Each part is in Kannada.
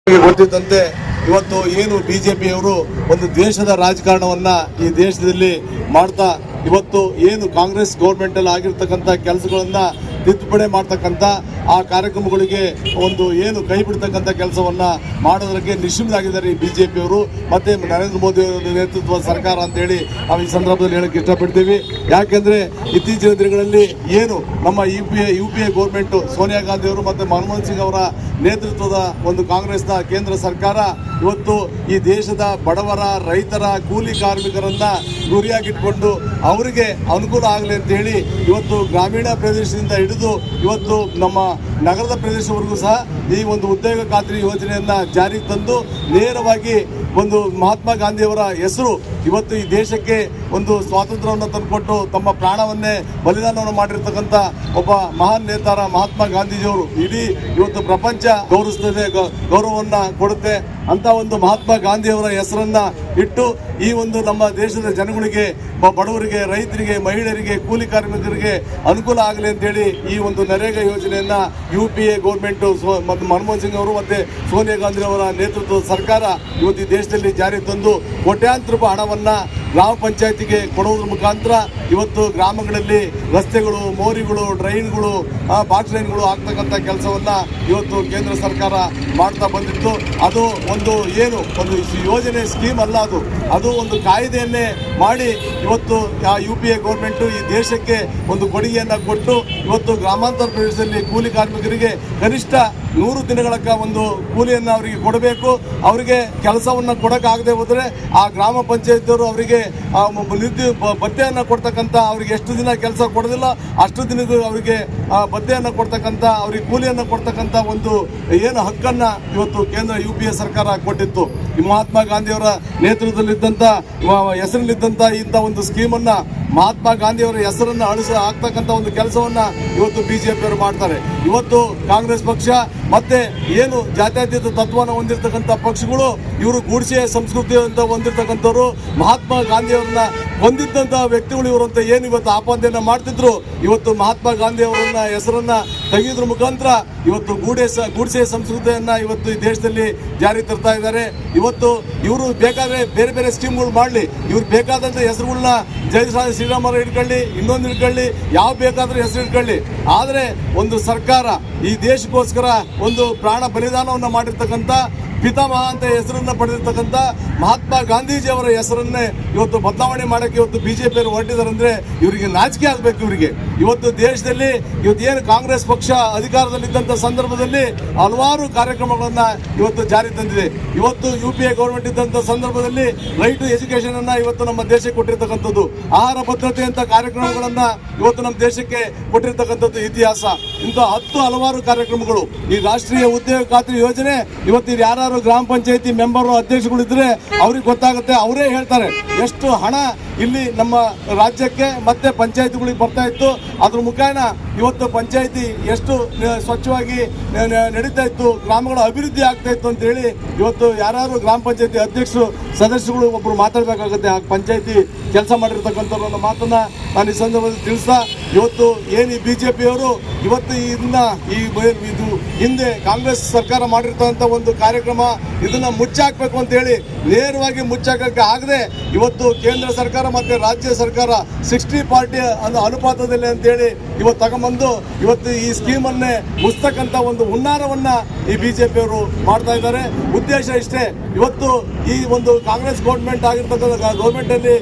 ಗೊತ್ತಿದ್ದಂತೆ ಇವತ್ತು ಏನು ಬಿಜೆಪಿಯವರು ಒಂದು ದ್ವೇಷದ ರಾಜಕಾರಣವನ್ನ ಈ ದೇಶದಲ್ಲಿ ಮಾಡ್ತಾ ಇವತ್ತು ಏನು ಕಾಂಗ್ರೆಸ್ ಗೌರ್ಮೆಂಟ್ ಅಲ್ಲಿ ಆಗಿರ್ತಕ್ಕಂಥ ಕೆಲಸಗಳನ್ನ ತಿದ್ದುಪಡಿ ಮಾಡ್ತಕ್ಕಂಥ ಆ ಕಾರ್ಯಕ್ರಮಗಳಿಗೆ ಒಂದು ಏನು ಕೈ ಬಿಡ್ತಕ್ಕಂಥ ಕೆಲಸವನ್ನ ಮಾಡೋದಕ್ಕೆ ನಿಶ್ಚಿತರಾಗಿದ್ದಾರೆ ಈ ಬಿಜೆಪಿಯವರು ಮತ್ತೆ ನರೇಂದ್ರ ಮೋದಿ ಅವರ ನೇತೃತ್ವದ ಸರ್ಕಾರ ಅಂತೇಳಿ ನಾವು ಈ ಸಂದರ್ಭದಲ್ಲಿ ಹೇಳಕ್ಕೆ ಇಷ್ಟಪಡ್ತೀವಿ. ಯಾಕೆಂದ್ರೆ ಇತ್ತೀಚಿನ ದಿನಗಳಲ್ಲಿ ಏನು ನಮ್ಮ U P A government Sonia Gandhi ಅವರು ಮತ್ತೆ ಮನಮೋಹನ್ ಸಿಂಗ್ ಅವರ ನೇತೃತ್ವದ ಒಂದು ಕಾಂಗ್ರೆಸ್ನ ಕೇಂದ್ರ ಸರ್ಕಾರ ಇವತ್ತು ಈ ದೇಶದ ಬಡವರ ರೈತರ ಕೂಲಿ ಕಾರ್ಮಿಕರನ್ನ ಗುರಿಯಾಗಿಟ್ಕೊಂಡು ಅವರಿಗೆ ಅನುಕೂಲ ಆಗಲಿ ಅಂತ ಹೇಳಿ ಇವತ್ತು ಗ್ರಾಮೀಣ ಪ್ರದೇಶದಿಂದ ಹಿಡಿದು ಇವತ್ತು ನಮ್ಮ ನಗರದ ಪ್ರದೇಶವರೆಗೂ ಸಹ ಈ ಒಂದು ಉದ್ಯೋಗ ಖಾತ್ರಿ ಯೋಜನೆಯನ್ನ ಜಾರಿಗೆ ತಂದು ನೇರವಾಗಿ ಒಂದು ಮಹಾತ್ಮ ಗಾಂಧಿಯವರ ಹೆಸರು ಇವತ್ತು ಈ ದೇಶಕ್ಕೆ ಒಂದು ಸ್ವಾತಂತ್ರ್ಯವನ್ನು ತಂದುಕೊಟ್ಟು ತಮ್ಮ ಪ್ರಾಣವನ್ನೇ ಬಲಿದಾನವನ್ನು ಮಾಡಿರ್ತಕ್ಕಂಥ ಒಬ್ಬ ಮಹಾನ್ ನೇತಾರ ಮಹಾತ್ಮ ಗಾಂಧೀಜಿಯವರು ಇಡೀ ಇವತ್ತು ಪ್ರಪಂಚ ಗೌರವಿಸ್ತದೆ, ಗೌರವವನ್ನು ಕೊಡುತ್ತೆ ಅಂತ ಒಂದು ಮಹಾತ್ಮ ಗಾಂಧಿಯವರ ಹೆಸರನ್ನ ಇಟ್ಟು ಈ ಒಂದು ನಮ್ಮ ದೇಶದ ಜನಗಳಿಗೆ, ಬಡವರಿಗೆ, ರೈತರಿಗೆ, ಮಹಿಳೆಯರಿಗೆ, ಕೂಲಿ ಕಾರ್ಮಿಕರಿಗೆ ಅನುಕೂಲ ಆಗಲಿ ಅಂತೇಳಿ ಈ ಒಂದು ನರೇಗಾ ಯೋಜನೆಯನ್ನ UPA ಗೌರ್ಮೆಂಟ್ ಮತ್ತು ಮನಮೋಹನ್ ಸಿಂಗ್ ಅವರು ಮತ್ತೆ ಸೋನಿಯಾ ಗಾಂಧಿ ಅವರ ನೇತೃತ್ವದ ಸರ್ಕಾರ ಇವತ್ತು ಈ ದೇಶದಲ್ಲಿ ಜಾರಿ ತಂದು ಕೋಟ್ಯಾಂತರ ರೂಪಾಯಿ ಹಣವನ್ನ ಗ್ರಾಮ ಪಂಚಾಯತಿಗೆ ಕೊಡುವುದರ ಮುಖಾಂತರ ಇವತ್ತು ಗ್ರಾಮಗಳಲ್ಲಿ ರಸ್ತೆಗಳು, ಮೋರಿಗಳು, ಡ್ರೈನ್ಗಳು, ಬಾಕ್ಸ್ ಲೈನ್ಗಳು ಆಗ್ತಕ್ಕಂಥ ಕೆಲಸವನ್ನ ಇವತ್ತು ಕೇಂದ್ರ ಸರ್ಕಾರ ಮಾಡ್ತಾ ಬಂದಿತ್ತು. ಅದು ಒಂದು ಏನು ಒಂದು ಯೋಜನೆ ಸ್ಕೀಮ್ ಅಲ್ಲ, ಅದು ಒಂದು ಕಾಯ್ದೆಯನ್ನೇ ಮಾಡಿ ಇವತ್ತು UPA ಗೌರ್ಮೆಂಟ್ ಈ ದೇಶಕ್ಕೆ ಒಂದು ಕೊಡುಗೆಯನ್ನು ಕೊಟ್ಟು ಇವತ್ತು ಗ್ರಾಮಾಂತರ ಪ್ರದೇಶದಲ್ಲಿ ಕೂಲಿ ಕಾರ್ಮಿಕರಿಗೆ ಕನಿಷ್ಠ 100 ದಿನಗಳ ಒಂದು ಕೂಲಿಯನ್ನು ಅವರಿಗೆ ಕೊಡಬೇಕು. ಅವರಿಗೆ ಕೆಲಸವನ್ನು ಕೊಡೋಕ್ಕಾಗದೆ ಹೋದರೆ ಆ ಗ್ರಾಮ ಪಂಚಾಯತಿಯವರು ಅವರಿಗೆ ಭತ್ಯೆಯನ್ನು ಕೊಡ್ತಕ್ಕಂಥ, ಅವರಿಗೆ ಎಷ್ಟು ದಿನ ಕೆಲಸ ಕೊಡೋದಿಲ್ಲ ಅಷ್ಟು ದಿನಕ್ಕೂ ಅವರಿಗೆ ಭತ್ಯೆಯನ್ನು ಕೊಡ್ತಕ್ಕಂಥ, ಅವರಿಗೆ ಕೂಲಿಯನ್ನು ಕೊಡ್ತಕ್ಕಂಥ ಒಂದು ಏನು ಹಕ್ಕನ್ನು ಇವತ್ತು ಕೇಂದ್ರ UPA ಸರ್ಕಾರ ಕೊಟ್ಟಿತ್ತು. ಈ ಮಹಾತ್ಮ ಗಾಂಧಿಯವರ ನೇತೃತ್ವದಲ್ಲಿದ್ದಂಥ ಹೆಸರಲ್ಲಿದ್ದಂಥ ಇಂಥ ಒಂದು ಸ್ಕೀಮನ್ನು ಮಹಾತ್ಮ ಗಾಂಧಿಯವರ ಹೆಸರನ್ನು ಹಾಕ್ತಕ್ಕಂಥ ಒಂದು ಕೆಲಸವನ್ನ ಇವತ್ತು ಬಿಜೆಪಿಯವರು ಮಾಡ್ತಾರೆ. ಇವತ್ತು ಕಾಂಗ್ರೆಸ್ ಪಕ್ಷ ಮತ್ತೆ ಏನು ಜಾತ್ಯತೀತ ತತ್ವವನ್ನು ಹೊಂದಿರತಕ್ಕಂಥ ಪಕ್ಷಗಳು ಇವರು ಗೂಡ್ಸೆ ಸಂಸ್ಕೃತಿ ಅಂತ ಹೊಂದಿರತಕ್ಕಂಥವ್ರು, ಮಹಾತ್ಮ ಗಾಂಧಿಯವರನ್ನ ಹೊಂದಿದ್ದಂತಹ ವ್ಯಕ್ತಿಗಳು ಇವರು ಅಂತ ಏನು ಇವತ್ತು ಆಪಾದನೆಯನ್ನ ಮಾಡ್ತಿದ್ರು, ಇವತ್ತು ಮಹಾತ್ಮ ಗಾಂಧಿ ಅವರನ್ನ ಹೆಸರನ್ನ ತೆಗೆಯೋದ್ರ ಮುಖಾಂತರ ಇವತ್ತು ಗೂಡ್ಸೆ ಸಂಸ್ಕೃತಿಯನ್ನ ಇವತ್ತು ಈ ದೇಶದಲ್ಲಿ ಜಾರಿ ತರ್ತಾ ಇದ್ದಾರೆ. ಇವತ್ತು ಇವರು ಬೇಕಾದ್ರೆ ಬೇರೆ ಬೇರೆ ಸ್ಕೀಮ್ಗಳು ಮಾಡಲಿ, ಇವ್ರು ಬೇಕಾದಂಥ ಹೆಸರುಗಳನ್ನ ಜಯ ಶ್ರೀರಾಮರು ಇಟ್ಕೊಳ್ಳಿ, ಇನ್ನೊಂದು ಇಟ್ಕೊಳ್ಳಿ, ಯಾವ ಬೇಕಾದ್ರೂ ಹೆಸರು ಇಟ್ಕೊಳ್ಳಿ. ಆದರೆ ಒಂದು ಸರ್ಕಾರ ಈ ದೇಶಕ್ಕೋಸ್ಕರ ಒಂದು ಪ್ರಾಣ ಬಲಿದಾನವನ್ನು ಮಾಡಿರ್ತಕ್ಕಂಥ ಪಿತಾಮಹ ಅಂತ ಹೆಸರನ್ನ ಪಡೆದಿರ್ತಕ್ಕಂಥ ಮಹಾತ್ಮ ಗಾಂಧೀಜಿ ಅವರ ಹೆಸರನ್ನೇ ಇವತ್ತು ಬದಲಾವಣೆ ಮಾಡೋಕ್ಕೆ ಇವತ್ತು ಬಿಜೆಪಿಯವರು ಹೊರಟಿದ್ದಾರೆ ಅಂದ್ರೆ ಇವರಿಗೆ ನಾಚಿಕೆ ಆಗಬೇಕು. ಇವರಿಗೆ ಇವತ್ತು ದೇಶದಲ್ಲಿ ಇವತ್ತು ಏನು ಕಾಂಗ್ರೆಸ್ ಪಕ್ಷ ಅಧಿಕಾರದಲ್ಲಿದ್ದಂಥ ಸಂದರ್ಭದಲ್ಲಿ ಹಲವಾರು ಕಾರ್ಯಕ್ರಮಗಳನ್ನ ಇವತ್ತು ಜಾರಿ ತಂದಿದೆ. ಇವತ್ತು UPA ಗೌರ್ಮೆಂಟ್ ಇದ್ದಂಥ ಸಂದರ್ಭದಲ್ಲಿ ರೈಟ್ ಟು ಎಜುಕೇಶನ್ ಅನ್ನ ಇವತ್ತು ನಮ್ಮ ದೇಶಕ್ಕೆ ಕೊಟ್ಟಿರ್ತಕ್ಕಂಥದ್ದು, ಆಹಾರ ಭದ್ರತೆ ಅಂತ ಕಾರ್ಯಕ್ರಮಗಳನ್ನ ಇವತ್ತು ನಮ್ಮ ದೇಶಕ್ಕೆ ಕೊಟ್ಟಿರ್ತಕ್ಕಂಥದ್ದು ಇತಿಹಾಸ. ಇಂಥ ಹಲವಾರು ಕಾರ್ಯಕ್ರಮಗಳು, ಈ ರಾಷ್ಟ್ರೀಯ ಉದ್ಯೋಗ ಖಾತ್ರಿ ಯೋಜನೆ ಇವತ್ತು ಯಾರು ಗ್ರಾಮ ಪಂಚಾಯತಿ ಮೆಂಬರ್ ಅಧ್ಯಕ್ಷಗಳಿದ್ರೆ ಅವ್ರಿಗೆ ಗೊತ್ತಾಗುತ್ತೆ, ಅವರೇ ಹೇಳ್ತಾರೆ ಎಷ್ಟು ಹಣ ಇಲ್ಲಿ ನಮ್ಮ ರಾಜ್ಯಕ್ಕೆ ಮತ್ತೆ ಪಂಚಾಯತಿಗಳಿಗೆ ಬರ್ತಾ ಇತ್ತು, ಅದ್ರ ಮುಖಾನ ಇವತ್ತು ಪಂಚಾಯತಿ ಎಷ್ಟು ಸ್ವಚ್ಛವಾಗಿ ನಡೀತಾ ಇತ್ತು, ಗ್ರಾಮಗಳ ಅಭಿವೃದ್ಧಿ ಆಗ್ತಾ ಇತ್ತು ಅಂತ ಹೇಳಿ ಇವತ್ತು ಯಾರು ಗ್ರಾಮ ಪಂಚಾಯತಿ ಅಧ್ಯಕ್ಷರು ಸದಸ್ಯರುಗಳು ಒಬ್ರು ಮಾತಾಡಬೇಕಾಗುತ್ತೆ. ಆ ಪಂಚಾಯತಿ ಕೆಲಸ ಮಾಡಿರ್ತಕ್ಕಂಥವ್ರು ಅನ್ನೋ ಮಾತನ್ನ ನಾನು ಈ ಸಂದರ್ಭದಲ್ಲಿ ತಿಳಿಸ್ತಾ, ಇವತ್ತು ಏನು ಈ ಬಿಜೆಪಿಯವರು ಇವತ್ತು ಇದು ಹಿಂದೆ ಕಾಂಗ್ರೆಸ್ ಸರ್ಕಾರ ಮಾಡಿರ್ತಕ್ಕಂಥ ಒಂದು ಕಾರ್ಯಕ್ರಮ ಇದನ್ನ ಮುಚ್ಚಾಕ್ಬೇಕು ಅಂತ ಹೇಳಿ ನೇರವಾಗಿ ಮುಚ್ಚಾಕಕ್ಕೆ ಆಗದೆ ಇವತ್ತು ಕೇಂದ್ರ ಸರ್ಕಾರ ಮತ್ತೆ ರಾಜ್ಯ ಸರ್ಕಾರ 60-40 ಅನುಪಾತದಲ್ಲಿ ಅಂತೇಳಿ ಇವತ್ತು ತಗೊಂಬಂದು ಇವತ್ತು ಈ ಸ್ಕೀಮ್ ಅನ್ನೇ ಮುಚ್ಚತಕ್ಕಂಥ ಒಂದು ಹುನ್ನಾರವನ್ನ ಈ ಬಿಜೆಪಿಯವರು ಮಾಡ್ತಾ ಇದ್ದಾರೆ. ಉದ್ದೇಶ ಇಷ್ಟೇ, ಇವತ್ತು ಈ ಒಂದು ಕಾಂಗ್ರೆಸ್ ಗೌರ್ಮೆಂಟ್ ಅಲ್ಲಿ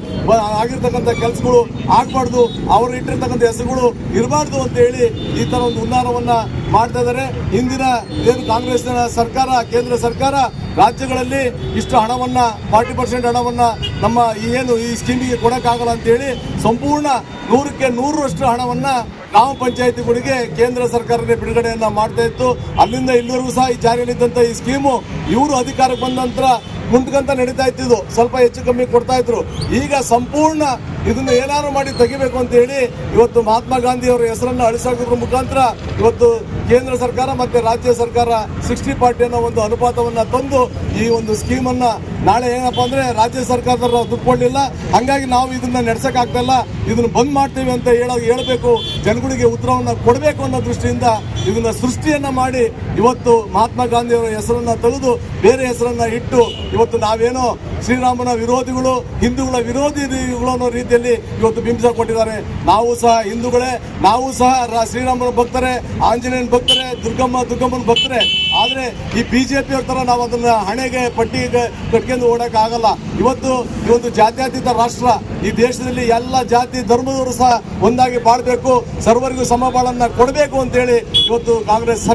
ಆಗಿರ್ತಕ್ಕಂಥ ಕೆಲಸಗಳು ಆಗ್ಬಾರ್ದು, ಅವರು ಇಟ್ಟಿರ್ತಕ್ಕಂಥ ಹೆಸರುಗಳು ಇರಬಾರ್ದು ಅಂತ ಹೇಳಿ ಈ ತರ ಒಂದು ಹುನ್ನಾರವನ್ನ ಮಾಡ್ತಾ ಇದ್ದಾರೆ. ಹಿಂದಿನ ಏನು ಕಾಂಗ್ರೆಸ್ ಸರ್ಕಾರ, ಕೇಂದ್ರ ಸರ್ಕಾರ ರಾಜ್ಯಗಳಲ್ಲಿ ಇಷ್ಟು ಹಣವನ್ನ 40% ಹಣವನ್ನ ನಮ್ಮ ಏನು ಈ ಸ್ಕೀಮಿಗೆ ಕೊಡಕ್ಕಾಗಲ್ಲ ಅಂತ ಹೇಳಿ ಸಂಪೂರ್ಣ 100ಕ್ಕೆ 100ರಷ್ಟು ಹಣವನ್ನ ಗ್ರಾಮ ಪಂಚಾಯತಿಗಳಿಗೆ ಕೇಂದ್ರ ಸರ್ಕಾರನೇ ಬಿಡುಗಡೆಯನ್ನ ಮಾಡ್ತಾ ಇತ್ತು. ಅಲ್ಲಿಂದ ಇಲ್ಲಿವರೆಗೂ ಸಹ ಈ ಜಾರಿಯಲ್ಲಿದ್ದಂಥ ಈ ಸ್ಕೀಮು ಇವರು ಅಧಿಕಾರಕ್ಕೆ ಬಂದ ನಂತರ ಕುಂಟ್ಕಂತ ನಡೀತಾ ಇತ್ತಿದ್ದು, ಸ್ವಲ್ಪ ಹೆಚ್ಚು ಕಮ್ಮಿ ಕೊಡ್ತಾ ಇದ್ರು. ಈಗ ಸಂಪೂರ್ಣ ಇದನ್ನ ಏನಾದ್ರು ಮಾಡಿ ತೆಗಿಬೇಕು ಅಂತ ಹೇಳಿ ಇವತ್ತು ಮಹಾತ್ಮ ಗಾಂಧಿ ಅವರ ಹೆಸರನ್ನು ಅಳಿಸೋದ್ರ ಮುಖಾಂತರ ಇವತ್ತು ಕೇಂದ್ರ ಸರ್ಕಾರ ಮತ್ತೆ ರಾಜ್ಯ ಸರ್ಕಾರ 60-40 ಅನ್ನೋ ಒಂದು ಅನುಪಾತವನ್ನ ತಂದು ಈ ಒಂದು ಸ್ಕೀಮನ್ನ ನಾಳೆ ಏನಪ್ಪಾ ಅಂದ್ರೆ ರಾಜ್ಯ ಸರ್ಕಾರದವರು ದುಡ್ಡು ಕೊಡಲಿಲ್ಲ, ಹಂಗಾಗಿ ನಾವು ಇದನ್ನ ನಡೆಸಕ್ ಆಗ್ತಾ, ಇದನ್ನ ಬಂದ್ ಮಾಡ್ತೀವಿ ಅಂತ ಹೇಳಬೇಕು, ಜನಗಳಿಗೆ ಉತ್ತರವನ್ನ ಕೊಡಬೇಕು ಅನ್ನೋ ದೃಷ್ಟಿಯಿಂದ ಇದನ್ನ ಸೃಷ್ಟಿಯನ್ನ ಮಾಡಿ ಇವತ್ತು ಮಹಾತ್ಮ ಗಾಂಧಿ ಅವರ ಹೆಸರನ್ನ ತೆಗೆದು ಬೇರೆ ಹೆಸರನ್ನ ಇಟ್ಟು ಇವತ್ತು ನಾವೇನೋ ಶ್ರೀರಾಮನ ವಿರೋಧಿಗಳು, ಹಿಂದೂಗಳ ವಿರೋಧಿಗಳು ಅನ್ನೋ ರೀತಿಯಲ್ಲಿ ಇವತ್ತು ಬಿಂಬಿಸ ಕೊಟ್ಟಿದ್ದಾರೆ. ನಾವು ಸಹ ಹಿಂದೂಗಳೇ, ನಾವು ಸಹ ಶ್ರೀರಾಮನ ಭಕ್ತರೇ, ಆಂಜನೇಯನ ಭಕ್ತರೇ, ದುರ್ಗಮ್ಮನ ಭಕ್ತರೇ. ಆದ್ರೆ ಈ ಬಿಜೆಪಿ ಅವ್ರ ತರ ನಾವು ಅದನ್ನ ಹಣೆಗೆ ಪಟ್ಟಿಗೆ ಕಟ್ಕೊಂಡು ಓಡಕ್ ಆಗಲ್ಲ. ಇವತ್ತು ಈ ಒಂದು ಜಾತ್ಯತೀತ ರಾಷ್ಟ್ರ, ಈ ದೇಶದಲ್ಲಿ ಎಲ್ಲ ಜಾತಿ ಧರ್ಮದವರು ಸಹ ಒಂದಾಗಿ ಬಾಳ್ಬೇಕು, ಸರ್ವರಿಗೂ ಸಮಬಾಳನ್ನ ಕೊಡಬೇಕು ಅಂತೇಳಿ ಇವತ್ತು ಕಾಂಗ್ರೆಸ್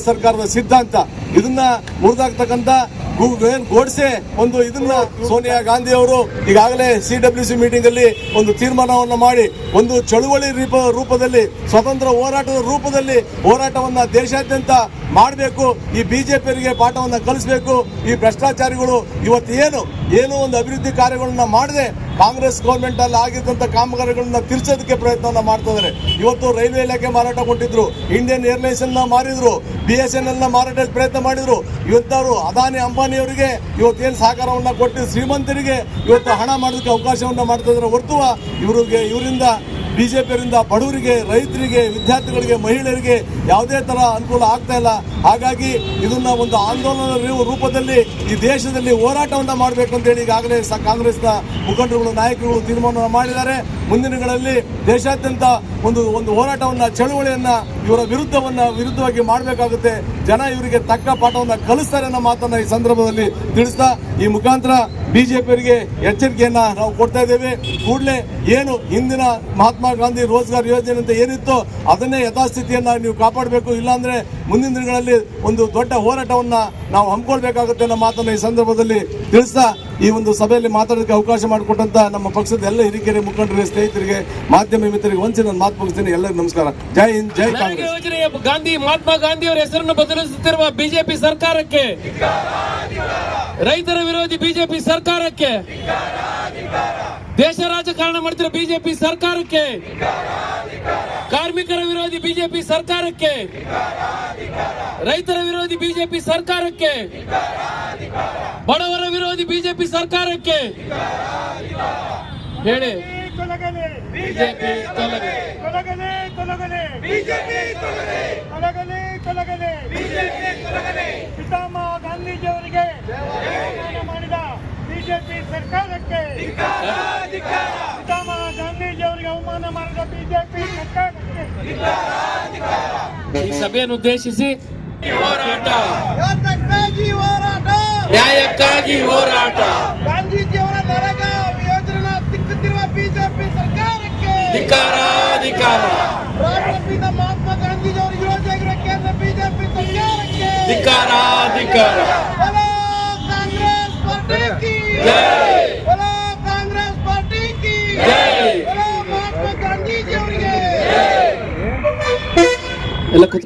ಸರ್ಕಾರದ ಸಿದ್ಧಾಂತ. ಇದನ್ನ ಮುರಿದಾಗ್ತಕ್ಕಂಥ ಗೋಡ್ಸೆ ಒಂದು ಇದನ್ನ ಸೋನಿಯಾ ಗಾಂಧಿ ಅವರು ಈಗಾಗಲೇ CWC ಮೀಟಿಂಗ್ ಅಲ್ಲಿ ಒಂದು ತೀರ್ಮಾನವನ್ನು ಮಾಡಿ ಒಂದು ಚಳುವಳಿ ರೂಪದಲ್ಲಿ, ಸ್ವತಂತ್ರ ಹೋರಾಟದ ರೂಪದಲ್ಲಿ ಹೋರಾಟವನ್ನ ದೇಶಾದ್ಯಂತ ಮಾಡಬೇಕು. ಈ ಬಿಜೆಪಿಯವರಿಗೆ ಪಾಠವನ್ನ ಕಲಿಸಬೇಕು. ಈ ಭ್ರಷ್ಟಾಚಾರಿಗಳು ಇವತ್ತು ಏನು ಒಂದು ಅಭಿವೃದ್ಧಿ ಕಾರ್ಯಗಳನ್ನ ಮಾಡದೆ ಕಾಂಗ್ರೆಸ್ ಗೌರ್ಮೆಂಟ್ ಅಲ್ಲಿ ಆಗಿದ್ದಂತ ಕಾಮಗಾರಿಗಳನ್ನ ತಿರ್ಸೋದಕ್ಕೆ ಪ್ರಯತ್ನವನ್ನ ಮಾಡ್ತಾ ಇದ್ದಾರೆ. ಇವತ್ತು ರೈಲ್ವೆ ಇಲಾಖೆ ಮಾರಾಟ ಕೊಟ್ಟಿದ್ರು, ಇಂಡಿಯನ್ ಏರ್ಲೈನ್ಸ್ ಅನ್ನ ಮಾರಿದ್ರು, BSNL ನ ಮಾರಾಟ ಪ್ರಯತ್ನ ಮಾಡಿದ್ರು. ಇವತ್ತವರು ಅದಾನಿ ಅಂಬಾನಿ ಅವರಿಗೆ ಇವತ್ತೇನು ಸಹಕಾರವನ್ನ ಕೊಟ್ಟು ಶ್ರೀಮಂತರಿಗೆ ಇವತ್ತು ಹಣ ಮಾಡೋದಕ್ಕೆ ಅವಕಾಶವನ್ನ ಮಾಡ್ತಾ ಇದ್ದಾರೆ ಹೊರತು ಇವರಿಂದ ಬಿಜೆಪಿಯವರಿಂದ ಬಡವರಿಗೆ, ರೈತರಿಗೆ, ವಿದ್ಯಾರ್ಥಿಗಳಿಗೆ, ಮಹಿಳೆಯರಿಗೆ ಯಾವುದೇ ತರ ಅನುಕೂಲ ಆಗ್ತಾ ಇಲ್ಲ. ಹಾಗಾಗಿ ಇದನ್ನ ಒಂದು ಆಂದೋಲನ ರೂಪದಲ್ಲಿ ಈ ದೇಶದಲ್ಲಿ ಹೋರಾಟವನ್ನ ಮಾಡಬೇಕು ಅಂತೇಳಿ ಈಗಾಗಲೇ ಕಾಂಗ್ರೆಸ್ನ ಮುಖಂಡರುಗಳು, ನಾಯಕರುಗಳು ತೀರ್ಮಾನ ಮಾಡಿದ್ದಾರೆ. ಮುಂದಿನ ದಿನಗಳಲ್ಲಿ ದೇಶಾದ್ಯಂತ ಒಂದು ಹೋರಾಟವನ್ನ, ಚಳುವಳಿಯನ್ನ ಇವರ ವಿರುದ್ಧವಾಗಿ ಮಾಡಬೇಕಾಗುತ್ತೆ. ಜನ ಇವರಿಗೆ ತಕ್ಕ ಪಾಠವನ್ನ ಕಲಿಸ್ತಾರೆ ಅನ್ನೋ ಮಾತನ್ನ ಈ ಸಂದರ್ಭದಲ್ಲಿ ತಿಳಿಸ್ತಾ, ಈ ಮುಖಾಂತರ ಬಿಜೆಪಿಯವರಿಗೆ ಎಚ್ಚರಿಕೆಯನ್ನ ನಾವು ಕೊಡ್ತಾ ಇದ್ದೇವೆ. ಕೂಡಲೇ ಏನು ಹಿಂದಿನ ಮಹಾತ್ಮ ಗಾಂಧಿ ರೋಜ್ಗಾರ್ ಯೋಜನೆ ಅಂತ ಏನಿತ್ತು ಅದನ್ನೇ ಯಥಾಸ್ಥಿತಿಯನ್ನ ನೀವು ಕಾಪಾಡಬೇಕು. ಇಲ್ಲಾಂದ್ರೆ ಮುಂದಿನ ದಿನಗಳಲ್ಲಿ ಒಂದು ದೊಡ್ಡ ಹೋರಾಟವನ್ನ ನಾವು ಹಮ್ಮಿಕೊಳ್ಬೇಕಾಗುತ್ತೆ ಅನ್ನೋ ಮಾತನ್ನ ಈ ಸಂದರ್ಭದಲ್ಲಿ ತಿಳಿಸ್ತಾ, ಈ ಒಂದು ಸಭೆಯಲ್ಲಿ ಮಾತಾಡೋದಕ್ಕೆ ಅವಕಾಶ ಮಾಡಿಕೊಟ್ಟಂತ ನಮ್ಮ ಪಕ್ಷದ ಎಲ್ಲ ಹಿರಿಕೆರೆ ಮುಖಂಡರಿಗೆ, ಸ್ನೇಹಿತರಿಗೆ, ಮಾಧ್ಯಮ ಮಿತ್ರರಿಗೆ ವಂಚನೆ ನನ್ನ ಮಾತು ಮುಗಿಸ್ತೀನಿ. ಎಲ್ಲರಿಗೂ ನಮಸ್ಕಾರ. ಜೈ ಹಿಂದ್, ಜೈ ಕಾಂಗ್ರೆಸ್. ಮಹಾತ್ಮ ಗಾಂಧಿ ಅವರ ಹೆಸರನ್ನು ಬದಲಿಸುತ್ತಿರುವ ಬಿಜೆಪಿ ಸರ್ಕಾರಕ್ಕೆ, ರೈತರ ವಿರೋಧಿ ಬಿಜೆಪಿ ಸರ್ಕಾರಕ್ಕೆ, ದೇಶ ರಾಜಕಾರಣ ಮಾಡ್ತಿರೋ ಬಿಜೆಪಿ ಸರ್ಕಾರಕ್ಕೆ, ಕಾರ್ಮಿಕರ ವಿರೋಧಿ ಬಿಜೆಪಿ ಸರ್ಕಾರಕ್ಕೆ, ರೈತರ ವಿರೋಧಿ ಬಿಜೆಪಿ ಸರ್ಕಾರಕ್ಕೆ, ಬಡವರ ವಿರೋಧಿ ಬಿಜೆಪಿ ಸರ್ಕಾರಕ್ಕೆ ಹೇಳಿ. ಬಿಜೆಪಿ ತೊಲಗಲಿ, ಪಿತಾಮಹ ಗಾಂಧೀಜಿಯವರಿಗೆ ಅವಮಾನ ಮಾಡಿದ ಬಿಜೆಪಿ ಸರ್ಕಾರಕ್ಕೆ, ಪಿತಾಮಹ ಗಾಂಧೀಜಿಯವರಿಗೆ ಅವಮಾನ ಮಾಡಿದ ಬಿಜೆಪಿ ಸರ್ಕಾರಕ್ಕೆ ಈ ಸಭೆಯನ್ನು ಉದ್ದೇಶಿಸಿ ಹೋರಾಟ, ನ್ಯಾಯಕ್ಕಾಗಿ ಹೋರಾಟ, ನ್ಯಾಯಕ್ಕಾಗಿ ಹೋರಾಟ, ಗಾಂಧೀಜಿಯವರ ನರೇಗಾ ಯೋಜನೆ ತಿಕ್ಕುತ್ತಿರುವ ಬಿಜೆಪಿ ಸರ್ಕಾರಕ್ಕೆ ಧಿಕ್ಕಾರ, ಧಿಕ್ಕಾರ, ರಾಷ್ಟ್ರಪಿತ ಮಹಾತ್ಮ ಗಾಂಧೀಜಿಯವರ ವಿರೋಧಿಯಾಗಿರುವ ಕೇಂದ್ರ ಬಿಜೆಪಿ ಸರ್ಕಾರಕ್ಕೆ ಧಿಕ್ಕಾರ, ಧಿಕ್ಕಾರ. बोलो कांग्रेस पार्टी की जय, बोलो कांग्रेस पार्टी की जय, बोलो महात्मा गांधी जी ಅವರಿಗೆ ಎಲ್ಲ